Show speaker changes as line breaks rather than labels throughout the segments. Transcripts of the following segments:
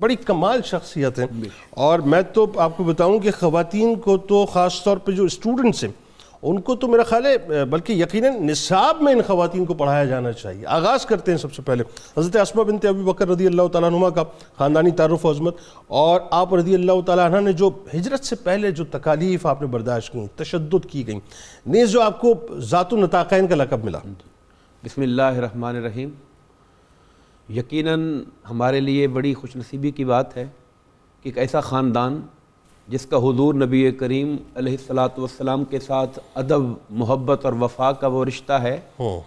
بڑی کمال شخصیت ہیں، اور میں تو آپ کو بتاؤں کہ خواتین کو تو خاص طور پہ جو اسٹوڈنٹس ہیں ان کو تو میرا خیال ہے بلکہ یقیناً نصاب میں ان خواتین کو پڑھایا جانا چاہیے۔ آغاز کرتے ہیں سب سے پہلے حضرت اسماء بنت ابی بکر رضی اللہ تعالیٰ عنہما کا خاندانی تعارف و عظمت، اور آپ رضی اللہ تعالیٰ عنہ نے جو ہجرت سے پہلے جو تکالیف آپ نے برداشت کی، تشدد کی گئیں، نیز جو آپ کو ذات النطاقین کا لقب ملا۔
بسم اللہ الرحمن الرحیم۔ یقیناً ہمارے لیے بڑی خوش نصیبی کی بات ہے کہ ایک ایسا خاندان جس کا حضور نبی کریم علیہ السلام کے ساتھ ادب، محبت اور وفا کا وہ رشتہ ہے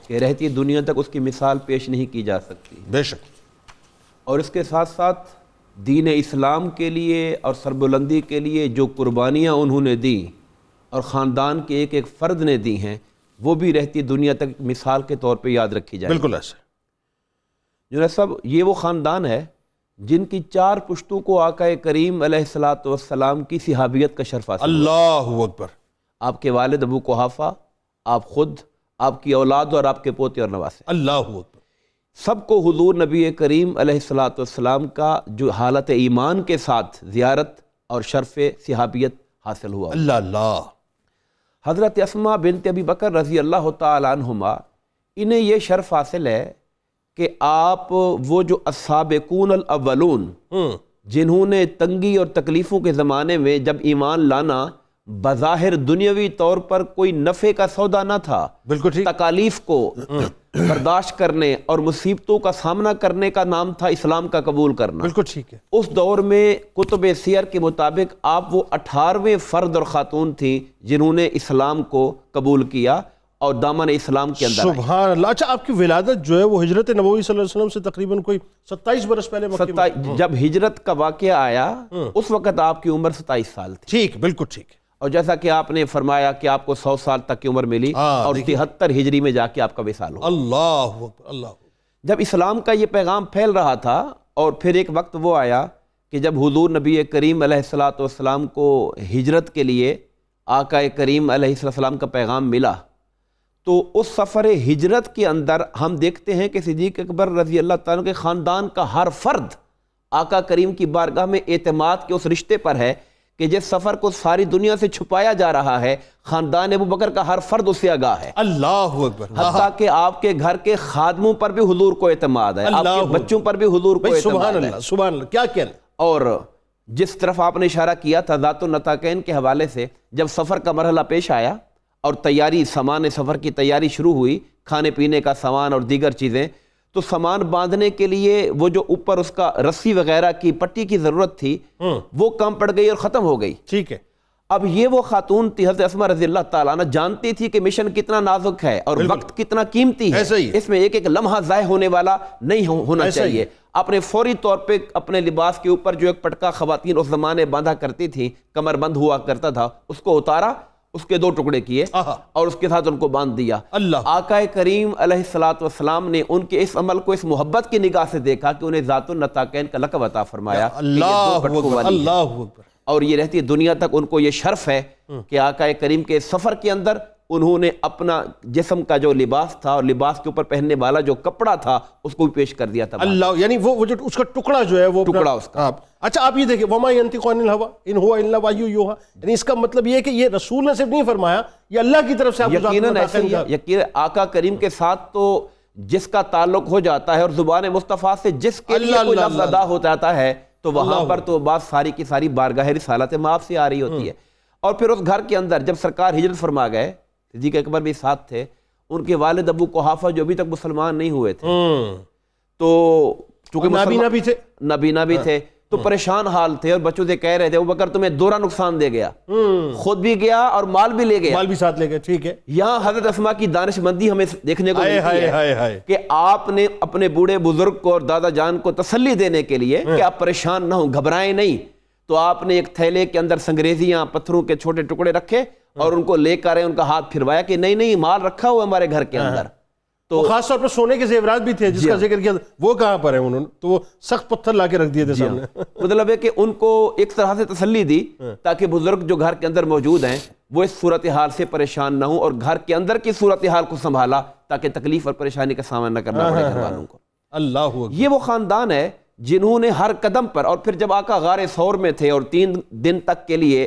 کہ رہتی دنیا تک اس کی مثال پیش نہیں کی جا سکتی۔
بے شک۔
اور اس کے ساتھ ساتھ دین اسلام کے لیے اور سربلندی کے لیے جو قربانیاں انہوں نے دیں اور خاندان کے ایک ایک فرد نے دی ہیں، وہ بھی رہتی دنیا تک مثال کے طور پہ یاد رکھی جائے۔
بالکل ایسے
جو صاحب، یہ وہ خاندان ہے جن کی 4 پشتوں کو آقا کریم علیہ السلام کی صحابیت کا شرف حاصل۔
اللہ اکبر۔
آپ کے والد ابو قحافہ، آپ خود، آپ کی اولاد اور آپ کے پوتے اور نواسے،
اللہ اکبر،
سب کو حضور نبی کریم علیہ السلام کا جو حالت ایمان کے ساتھ زیارت اور شرف صحابیت حاصل ہوا۔
اللہ اللہ۔
حضرت اسماء بنت ابی بکر رضی اللہ تعالیٰ عنہما، انہیں یہ شرف حاصل ہے کہ آپ وہ جو السابقون الاولون جنہوں نے تنگی اور تکلیفوں کے زمانے میں جب ایمان لانا بظاہر دنیاوی طور پر کوئی نفع کا سودا نہ تھا،
بالکل ٹھیک،
تکالیف کو برداشت کرنے اور مصیبتوں کا سامنا کرنے کا نام تھا اسلام کا قبول کرنا۔
بالکل ٹھیک ہے۔
اس دور میں کتب سیر کے مطابق آپ وہ 18ویں فرد اور خاتون تھیں جنہوں نے اسلام کو قبول کیا اور دامن اسلام کے اندر آئے۔
سبحان اللہ۔ اچھا، آپ کی ولادت جو ہے وہ ہجرت نبوی صلی اللہ علیہ وسلم سے تقریباً کوئی 27 برس پہلے مکہ میں؟
جب ہجرت کا واقعہ آیا اس وقت آپ کی عمر 27 سال تھی۔
ٹھیک، بالکل ٹھیک۔
اور جیسا کہ آپ نے فرمایا کہ آپ کو 100 سال تک کی عمر ملی اور 73 ہجری میں جا کے آپ کا وصال ہوا۔
اللہ اکبر، اللہ۔
جب اسلام کا یہ پیغام پھیل رہا تھا، اور پھر ایک وقت وہ آیا کہ جب حضور نبی کریم علیہ السلام کو ہجرت کے لیے آقا کریم علیہ السلام کا پیغام ملا، تو اس سفر ہجرت کے اندر ہم دیکھتے ہیں کہ صدیق اکبر رضی اللہ تعالیٰ کے خاندان کا ہر فرد آقا کریم کی بارگاہ میں اعتماد کے اس رشتے پر ہے کہ جس سفر کو ساری دنیا سے چھپایا جا رہا ہے، خاندان ابو بکر کا ہر فرد اس سے آگاہ ہے۔
اللہ اکبر۔
حتیٰ کہ آپ کے گھر کے خادموں پر بھی حضور کو اعتماد ہے، آپ کے بچوں پر بھی حضور کو اعتماد ہے۔
سبحان اللہ، سبحان اللہ، کیا کہنا۔
اور جس طرف آپ نے اشارہ کیا تھا ذات النطاقین کے حوالے سے، جب سفر کا مرحلہ پیش آیا اور تیاری، سامان سفر کی تیاری شروع ہوئی، کھانے پینے کا سامان اور دیگر چیزیں، تو سامان باندھنے کے لیے وہ جو اوپر اس کا رسی وغیرہ کی پٹی کی ضرورت تھی وہ کم پڑ گئی اور ختم ہو گئی۔
ٹھیک ہے۔
اب یہ وہ خاتون تھی حضرت اسماء رضی اللہ تعالیٰ عنہ، جانتی تھی کہ مشن کتنا نازک ہے اور وقت کتنا قیمتی ہے، اس میں ایک ایک لمحہ ضائع ہونے والا نہیں ہونا چاہیے۔ آپ نے فوری طور پہ اپنے لباس کے اوپر جو ایک پٹکا خواتین اس زمانے باندھا کرتی تھیں، کمر بند ہوا کرتا تھا، اس کو اتارا، اس کے 2 ٹکڑے کیے اور اس کے ساتھ ان کو باندھ دیا۔ آقا کریم علیہ السلام نے ان کے اس عمل کو اس محبت کی نگاہ سے دیکھا کہ انہیں ذات النطاقین کا لقب عطا فرمایا۔ اور یہ رہتی دنیا تک ان کو یہ شرف ہے کہ آقا کریم کے سفر کے اندر انہوں نے اپنا جسم کا جو لباس تھا اور لباس کے اوپر پہننے والا جو کپڑا تھا اس کو بھی پیش کر دیا تھا۔
اللہ، یعنی وہ جو اس کا ٹکڑا جو ہے وہ
ٹکڑا اس کا۔
اچھا، آپ یہ دیکھیں، وَمَا يَنْطِقُ عَنِ الْهَوَىٰ إِنْ هُوَ إِلَّا وَحْيٌ يُوحَىٰ، یعنی اس کا مطلب یہ ہے کہ یہ رسول نے صرف نہیں فرمایا، یہ اللہ کی طرف سے آپ کو
یقیناً ایسے ہی ہے۔ یقیناً آقا کریم کے ساتھ تو جس کا تعلق ہو جاتا ہے اور زبان مصطفیٰ سے جس کے لیے کوئی لفظ ادا ہو جاتا ہے تو وہاں پر تو بات ساری کی ساری بارگاہ رسالت مآب سے آ رہی ہوتی ہے۔ اور پھر اس گھر کے اندر جب سرکار ہجرت فرما گئے، صدیق اکبر بھی ساتھ تھے، ان کے والد ابو قحافہ جو ابھی تک مسلمان نہیں ہوئے تھے، تو چونکہ نابینا بھی تھے تو پریشان حال تھے اور بچوں سے کہہ رہے تھے ابو بکر تمہیں دورہ نقصان دے گیا، خود بھی گیا اور مال بھی لے گیا،
مال بھی ساتھ لے گئے۔ ٹھیک ہے۔
یہاں حضرت اسماء کی دانش مندی ہمیں دیکھنے کو ملتی ہے کہ آپ نے اپنے بوڑھے بزرگ کو اور دادا جان کو تسلی دینے کے لیے کہ آپ پریشان نہ ہوں، گھبرائیں نہیں، تو آپ نے ایک تھیلے کے اندر سنگریزیاں، پتھروں کے چھوٹے ٹکڑے رکھے اور ان کو لے کر ان کا ہاتھ پھروایا کہ نہیں نہیں، مال رکھا ہوا ہمارے گھر کے اندر۔ تو
خاص طور پر سونے کے زیورات بھی تھے جس کا ذکر کیا، وہ کہاں پر ہیں؟ انہوں نے تو وہ سخت پتھر لا کے رکھ دیے تھے سامنے۔
مطلب ہے کہ ان کو ایک طرح سے تسلی دی تاکہ بزرگ جو گھر کے اندر موجود ہیں وہ اس صورتحال سے پریشان نہ ہوں، اور گھر کے اندر کی صورتحال کو سنبھالا تاکہ تکلیف اور پریشانی کا سامنا نہ کرنا پڑے گھر والوں کو۔
اللہ،
یہ وہ خاندان ہے جنہوں نے ہر قدم پر، اور پھر جب آقا غار ثور میں تھے اور 3 دن تک کے لیے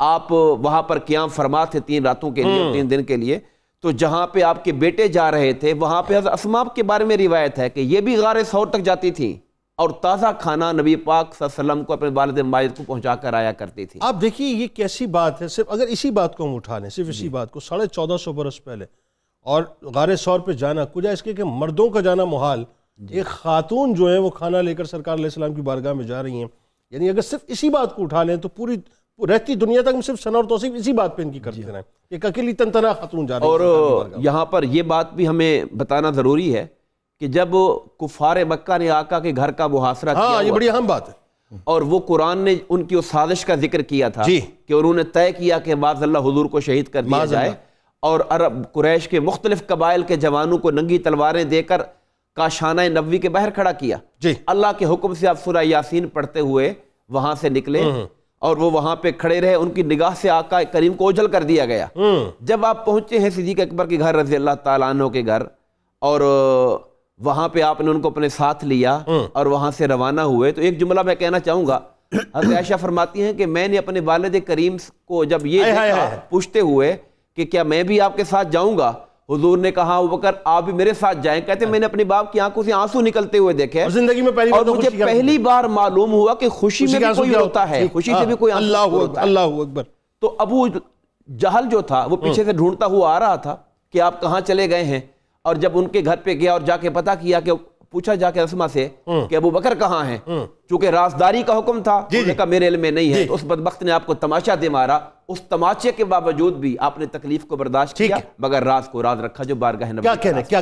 آپ وہاں پر قیام فرما تھے، 3 راتوں کے لیے اور 3 دن کے لیے، تو جہاں پہ آپ کے بیٹے جا رہے تھے وہاں پہ حضرت اسماء کے بارے میں روایت ہے کہ یہ بھی غار ثور تک جاتی تھیں اور تازہ کھانا نبی پاک صلی اللہ علیہ وسلم کو اپنے والد ماجد کو پہنچا کر آیا کرتی تھی۔
آپ دیکھیے یہ کیسی بات ہے، صرف اگر اسی بات کو ہم اٹھا لیں، صرف اسی بات کو 1450 برس پہلے، اور غار ثور پہ جانا کجا اس کے کہ مردوں کا جانا محال، ایک خاتون جو ہیں وہ کھانا لے کر سرکار علیہ السلام کی بارگاہ میں جا رہی ہیں، یعنی اگر صرف اسی بات کو اٹھا لیں تو پوری رہتی دنیا تک ہم صرف ثنا اور توصیف اسی بات پہ ان کی کرتے رہیں، ایک اکیلی تنتنا خاتون جا رہی ہے
اور
سرکار کی بارگاہ میں۔
یہاں پر یہ بات بھی ہمیں بتانا ضروری ہے کہ جب کفار مکہ نے آقا کے گھر کا محاصرہ کیا
ہاں یہ
ہوا
بڑی اہم بات ہے،
اور وہ قرآن نے ان کی اس سازش کا ذکر کیا تھا
جی
کہ انہوں نے طے کیا کہ معاذ اللہ حضور کو شہید کر دیا
معاذ
جائے،
اللہ۔
اور عرب قریش کے مختلف قبائل کے جوانوں کو ننگی تلواریں دے کر کاشانہ نبوی کے باہر کھڑا کیا،
جی
اللہ کے حکم سے آپ سورہ یاسین پڑھتے ہوئے وہاں سے نکلے اور وہ وہاں پہ کھڑے رہے، ان کی نگاہ سے آقا کریم کو اوجھل کر دیا گیا۔ جب آپ پہنچے ہیں صدیق اکبر کے گھر رضی اللہ تعالیٰ عنہ کے گھر، اور وہاں پہ آپ نے ان کو اپنے ساتھ لیا اور وہاں سے روانہ ہوئے، تو ایک جملہ میں کہنا چاہوں گا، حضرت عائشہ فرماتی ہیں کہ میں نے اپنے والد کریم کو جب یہ دیکھا پوچھتے ہوئے کہ کیا میں بھی آپ کے ساتھ جاؤں گا، حضور نے کہا ابوبکر آپ بھی میرے ساتھ جائیں، کہتے ہیں میں نے اپنے باپ کی آنکھوں سے آنسو نکلتے ہوئے دیکھے
اور زندگی میں پہلی
اور
بار
مجھے پہلی بار معلوم ہوا کہ خوشی میں بھی کوئی روتا ہے، خوشی سے بھی کوئی آنسو
اللہ
روتا ہے۔
اللہ اکبر۔
تو ابو جہل جو تھا وہ پیچھے سے ڈھونڈتا ہوا آ رہا تھا کہ آپ کہاں چلے گئے ہیں، اور جب ان کے گھر پہ گیا اور جا کے پتہ کیا کہ پوچھا جا کے اسماء سے کہ ابو بکر کہاں ہیں، چونکہ رازداری کا حکم تھا، انہوں نے کہا میرے علم میں نہیں ہے، تو اس بدبخت نے آپ کو تماشا دے مارا، اس تماشے کے باوجود بھی آپ نے تکلیف کو برداشت کیا مگر راز کو راز رکھا جو بارگاہ نبی
کیا کہنا، کیا